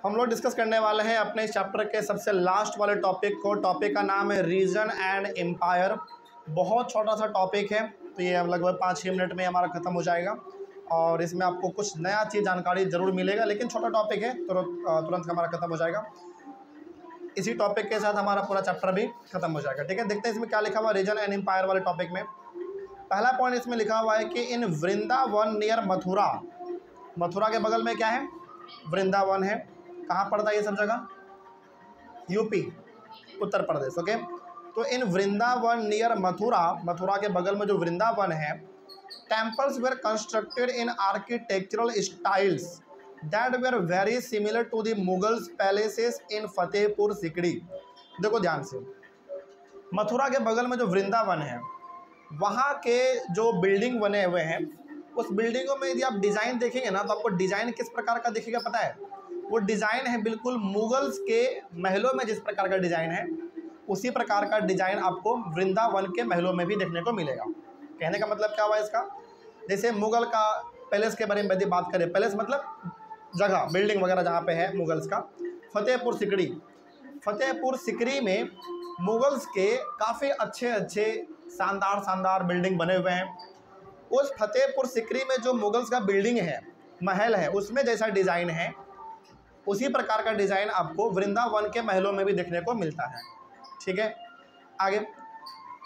हम लोग डिस्कस करने वाले हैं अपने इस चैप्टर के सबसे लास्ट वाले टॉपिक को। टॉपिक का नाम है रीजन एंड एम्पायर। बहुत छोटा सा टॉपिक है, तो ये लगभग 5-6 मिनट में हमारा ख़त्म हो जाएगा और इसमें आपको कुछ नया चीज़ जानकारी ज़रूर मिलेगा, लेकिन छोटा टॉपिक है तो तुरंत हमारा ख़त्म हो जाएगा। इसी टॉपिक के साथ हमारा पूरा चैप्टर भी ख़त्म हो जाएगा। ठीक है, देखते हैं इसमें क्या लिखा हुआ है रीजन एंड एम्पायर वाले टॉपिक में। पहला पॉइंट इसमें लिखा हुआ है कि इन वृंदावन नियर मथुरा। मथुरा के बगल में क्या है? वृंदावन है। कहाँ पड़ता है ये सब जगह? यूपी, उत्तर प्रदेश। ओके, तो इन वृंदावन नियर मथुरा, मथुरा के बगल में जो वृंदावन है, temples were constructed in architectural styles that were very similar to the Mughals palaces in Fatehpur Sikri. देखो ध्यान से, मथुरा के बगल में जो वृंदावन है, वहाँ के जो बिल्डिंग बने हुए हैं, उस बिल्डिंगों में यदि आप डिज़ाइन देखेंगे ना, तो आपको डिज़ाइन किस प्रकार का दिखेगा पता है? वो डिज़ाइन है बिल्कुल मुगल्स के महलों में जिस प्रकार का डिज़ाइन है, उसी प्रकार का डिज़ाइन आपको वृंदावन के महलों में भी देखने को मिलेगा। कहने का मतलब क्या हुआ इसका? जैसे मुगल का पैलेस के बारे में यदि बात करें, पैलेस मतलब जगह, बिल्डिंग वगैरह जहाँ पे है मुगल्स का, फतेहपुर सिकड़ी। फतेहपुर सिकरी में मुगल्स के काफ़ी अच्छे शानदार बिल्डिंग बने हुए हैं। उस फतेहपुर सिकरी में जो मुगल्स का बिल्डिंग है, महल है, उसमें जैसा डिज़ाइन है, उसी प्रकार का डिज़ाइन आपको वृंदावन के महलों में भी देखने को मिलता है। ठीक है, आगे।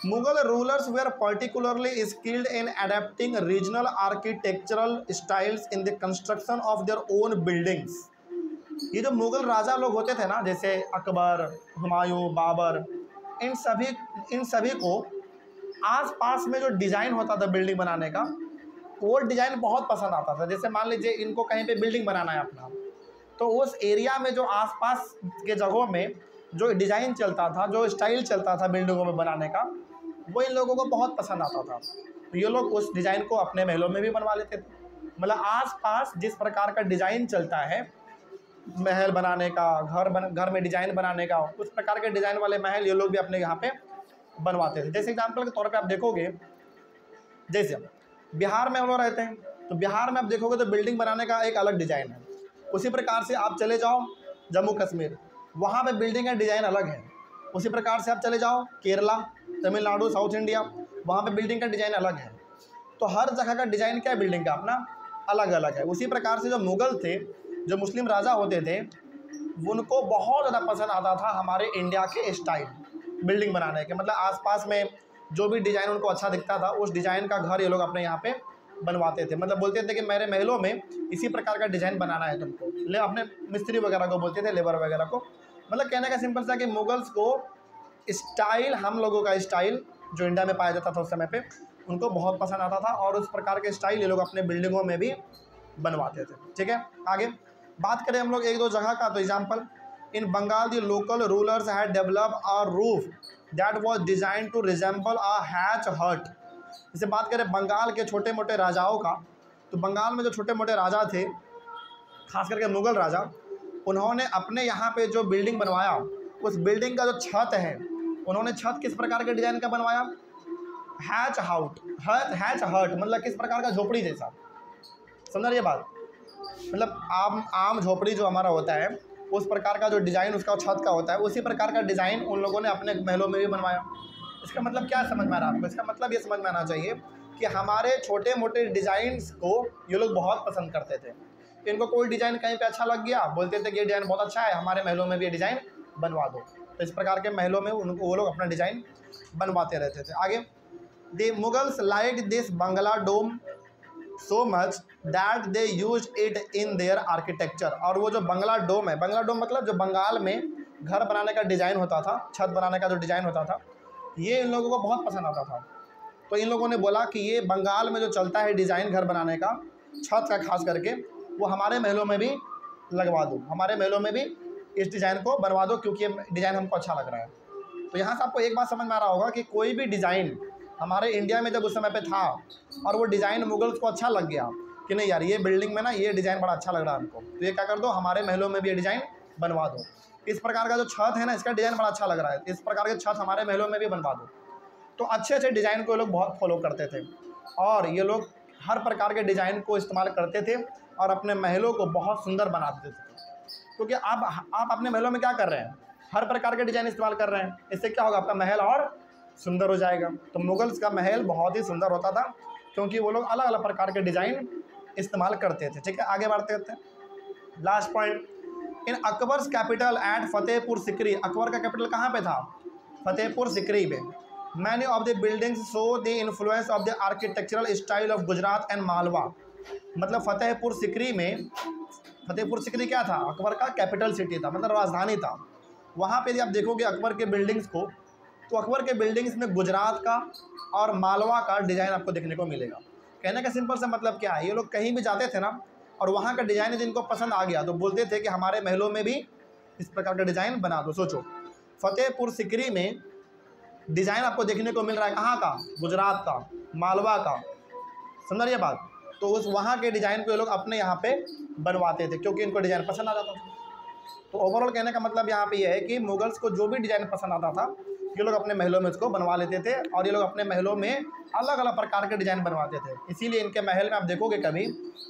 Mughal rulers were particularly skilled in adapting regional architectural styles in the construction of their own buildings. ये जो मुगल राजा लोग होते थे ना, जैसे अकबर, हुमायूं, बाबर, इन सभी को आसपास में जो डिज़ाइन होता था बिल्डिंग बनाने का, वो डिज़ाइन बहुत पसंद आता था। जैसे मान लीजिए इनको कहीं पे बिल्डिंग बनाना है अपना, तो उस एरिया में जो आसपास के जगहों में जो डिज़ाइन चलता था, जो स्टाइल चलता था बिल्डिंगों में बनाने का, वो इन लोगों को बहुत पसंद आता था। तो ये लोग उस डिज़ाइन को अपने महलों में भी बनवा लेते थे। मतलब आसपास जिस प्रकार का डिज़ाइन चलता है महल बनाने का, घर में डिज़ाइन बनाने का, उस प्रकार के डिज़ाइन वाले महल ये लोग भी अपने यहाँ पे बनवाते थे। जैसे एग्जाम्पल के तौर पे आप देखोगे, जैसे बिहार में हम लोग रहते हैं, तो बिहार में आप देखोगे तो बिल्डिंग बनाने का एक अलग डिज़ाइन है। उसी प्रकार से आप चले जाओ जम्मू कश्मीर, वहाँ पे बिल्डिंग का डिज़ाइन अलग है। उसी प्रकार से आप चले जाओ केरला, तमिलनाडु, साउथ इंडिया, वहाँ पे बिल्डिंग का डिज़ाइन अलग है। तो हर जगह का डिज़ाइन क्या है बिल्डिंग का अपना अलग अलग है। उसी प्रकार से जो मुग़ल थे, जो मुस्लिम राजा होते थे, उनको बहुत ज़्यादा पसंद आता था हमारे इंडिया के स्टाइल बिल्डिंग बनाने के। मतलब आसपास में जो भी डिज़ाइन उनको अच्छा दिखता था, उस डिज़ाइन का घर ये लोग अपने यहाँ पे बनवाते थे। मतलब बोलते थे कि मेरे महलों में इसी प्रकार का डिज़ाइन बनाना है तुमको। अपने मिस्त्री वगैरह को बोलते थे, लेबर वगैरह को। मतलब कहने का सिंपल सा कि मुगल्स को स्टाइल, हम लोगों का स्टाइल जो इंडिया में पाया जाता था उस समय पे, उनको बहुत पसंद आता था और उस प्रकार के स्टाइल ये लोग अपने बिल्डिंगों में भी बनवाते थे। ठीक है, आगे बात करें हम लोग एक दो जगह का, तो example, in Bengal the local rulers had develop a roof that was design to resemble a हैच हट। जैसे बात करें बंगाल के छोटे मोटे राजाओं का, तो बंगाल में जो छोटे मोटे राजा थे, खास करके मुग़ल राजा, उन्होंने अपने यहाँ पे जो बिल्डिंग बनवाया, उस बिल्डिंग का जो छत है, उन्होंने छत किस प्रकार के डिज़ाइन का बनवाया? हैच हट मतलब किस प्रकार का? झोपड़ी जैसा। समझ रही बात? मतलब आम झोपड़ी जो हमारा होता है, उस प्रकार का जो डिज़ाइन उसका छत का होता है, उसी प्रकार का डिज़ाइन उन लोगों ने अपने महलों में भी बनवाया। इसका मतलब क्या समझ में आ रहा है आपको? इसका मतलब ये समझ में आना चाहिए कि हमारे छोटे मोटे डिज़ाइंस को ये लोग बहुत पसंद करते थे। इनको कोई डिज़ाइन कहीं पे अच्छा लग गया, बोलते थे कि ये डिज़ाइन बहुत अच्छा है, हमारे महलों में भी ये डिज़ाइन बनवा दो। तो इस प्रकार के महलों में उनको वो लोग अपना डिज़ाइन बनवाते रहते थे। आगे, the Mughals like this Bangla dome so much that they use it in their architecture. और वो जो बंगला डोम है, बंगला डोम मतलब जो बंगाल में घर बनाने का डिज़ाइन होता था, छत बनाने का जो डिज़ाइन होता था, ये इन लोगों को बहुत पसंद आता था। तो इन लोगों ने बोला कि ये बंगाल में जो चलता है डिज़ाइन घर बनाने का, छत का खास करके, वो हमारे महलों में भी लगवा दो, हमारे महलों में भी इस डिज़ाइन को बनवा दो, क्योंकि ये डिज़ाइन हमको अच्छा लग रहा है। तो यहाँ से आपको एक बात समझ में आ रहा होगा कि कोई भी डिज़ाइन हमारे इंडिया में जब उस समय पे था और वो डिज़ाइन मुगल्स को अच्छा लग गया कि नहीं यार, ये बिल्डिंग में ना ये डिज़ाइन बड़ा अच्छा लग रहा है हमको, तो ये क्या कर दो, हमारे महलों में भी ये डिज़ाइन बनवा दो। इस प्रकार का जो छत है ना, इसका डिज़ाइन बड़ा अच्छा लग रहा है, इस प्रकार के छत हमारे महलों में भी बनवा दो। तो अच्छे डिज़ाइन को ये लोग बहुत फॉलो करते थे और ये लोग हर प्रकार के डिज़ाइन को इस्तेमाल करते थे और अपने महलों को बहुत सुंदर बना देते थे। क्योंकि आप अपने महलों में क्या कर रहे हैं, हर प्रकार के डिज़ाइन इस्तेमाल कर रहे हैं। इससे क्या होगा, आपका महल और सुंदर हो जाएगा। तो मुगल्स का महल बहुत ही सुंदर होता था क्योंकि वो लोग अलग अलग प्रकार के डिज़ाइन इस्तेमाल करते थे। ठीक है, आगे बढ़ते थे। लास्ट पॉइंट, इन अकबर्स कैपिटल एट फतेहपुर सिकरी, अकबर का कैपिटल कहाँ पे था, फतेहपुर सिकरी पे। Many of the buildings show the influence of the architectural style of Gujarat and Malwa. मतलब फतेहपुर सिकरी में, फतेहपुर सिकरी क्या था, अकबर का कैपिटल सिटी था, मतलब राजधानी था। वहाँ पे यदि आप देखोगे अकबर के बिल्डिंग्स को, तो अकबर के बिल्डिंग्स में गुजरात का और मालवा का डिज़ाइन आपको देखने को मिलेगा। कहने का सिंपल सा मतलब क्या है, ये लोग कहीं भी जाते थे ना और वहाँ का डिज़ाइन जिनको पसंद आ गया तो बोलते थे कि हमारे महलों में भी इस प्रकार का डिज़ाइन बना दो। सोचो, फतेहपुर सिकरी में डिज़ाइन आपको देखने को मिल रहा है कहाँ का, गुजरात का, मालवा का, समझ रही है बात। तो उस वहाँ के डिज़ाइन को ये लोग अपने यहाँ पे बनवाते थे क्योंकि इनको डिज़ाइन पसंद आ जाता था। तो ओवरऑल कहने का मतलब यहाँ पे ये है कि मुगल्स को जो भी डिज़ाइन पसंद आता था ये लोग अपने महलों में इसको बनवा लेते थे और ये लोग अपने महलों में अलग अलग प्रकार के डिज़ाइन बनवाते थे। इसीलिए इनके महल में आप देखोगे कभी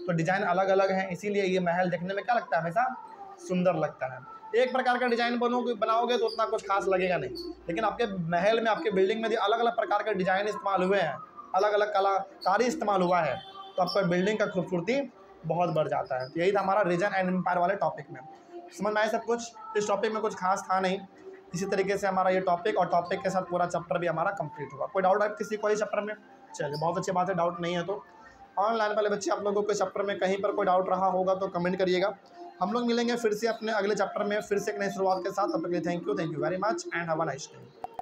तो डिज़ाइन अलग अलग हैं, इसीलिए ये महल देखने में क्या लगता है, हमेशा सुंदर लगता है। एक प्रकार का डिज़ाइन बनाओगे तो उतना कुछ खास लगेगा नहीं, लेकिन आपके महल में, आपके बिल्डिंग में अलग अलग प्रकार के डिज़ाइन इस्तेमाल हुए हैं, अलग अलग कलाकारी इस्तेमाल हुआ है, तो आपका बिल्डिंग का खूबसूरती बहुत बढ़ जाता है। तो यही था हमारा रीजन एंड एम्पायर वाले टॉपिक में। समझ में आए सब कुछ। इस टॉपिक में कुछ खास था नहीं। इसी तरीके से हमारा ये टॉपिक और टॉपिक के साथ पूरा चैप्टर भी हमारा कंप्लीट हुआ। कोई डाउट है किसी को इस चैप्टर में? चलिए, बहुत अच्छी बात है, डाउट नहीं है तो। ऑनलाइन वाले बच्चे, आप लोगों को चैप्टर में कहीं पर कोई डाउट रहा होगा तो कमेंट करिएगा। हम लोग मिलेंगे फिर से अपने अगले चैप्टर में, फिर से एक नई शुरुआत के साथ। तब तक के लिए thank you very much and have a nice day.